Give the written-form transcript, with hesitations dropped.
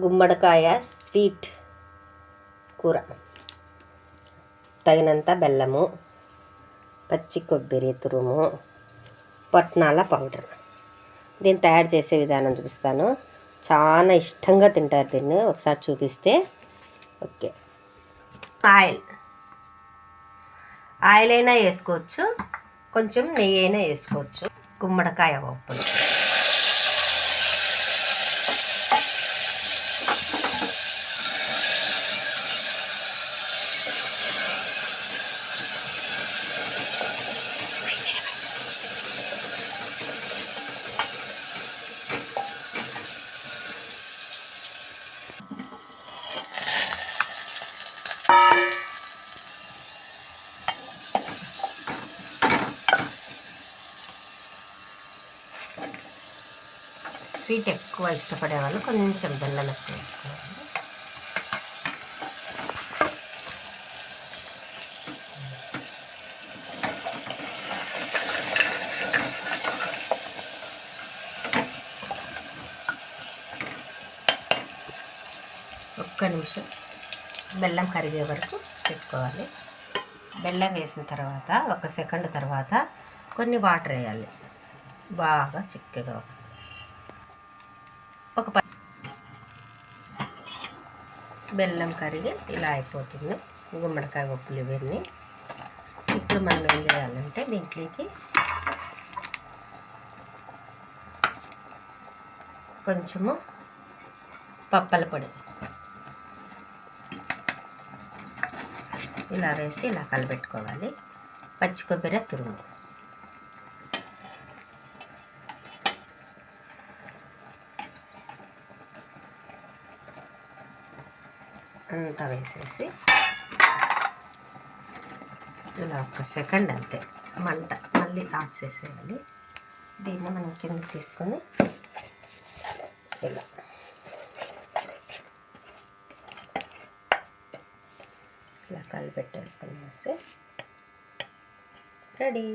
గుమ్మడికాయ స్వీట్ కూర. తగినంత బెల్లము, పచ్చి కొబ్బరి తురుము, పట్నాల పౌడర్. దీన్ని తయారు చేసే విధానం చూపిస్తాను. చాలా ఇష్టంగా తింటారు దీన్ని. ఒకసారి చూపిస్తే ఓకే. ఆయిల్ అయినా వేసుకోవచ్చు, కొంచెం నెయ్యి అయినా వేసుకోవచ్చు. గుమ్మడికాయ పప్పులు, స్వీట్ ఎక్కువ ఇష్టపడే వాళ్ళు కొంచెం బెల్లం ఎక్కువ వేసుకోవాలి. ఒక్క నిమిషం బెల్లం కరిగే వరకు పెట్టుకోవాలి. బెల్లం వేసిన తర్వాత 1 సెకండ్ తర్వాత కొన్ని వాటర్ వేయాలి. బాగా చిక్కగా బెల్లం కరిగి ఇలా అయిపోతుంది. గుమ్మడికాయ పప్పులు ఇవన్నీ. ఇప్పుడు మనం ఏం చేయాలంటే దీంట్లోకి కొంచెము పప్పల పొడి ఇలా వేసి ఇలా కలపెట్టుకోవాలి. పచ్చి కొబ్బరి తురుము, అంతా వేసేసి ఇలా 1 సెకండ్ అంతే మంట మళ్ళీ ఆఫ్ చేసేయాలి. దీన్ని మనం కిందకి తీసుకొని ఇలా కలిపెట్టేసుకునేసి రెడీ.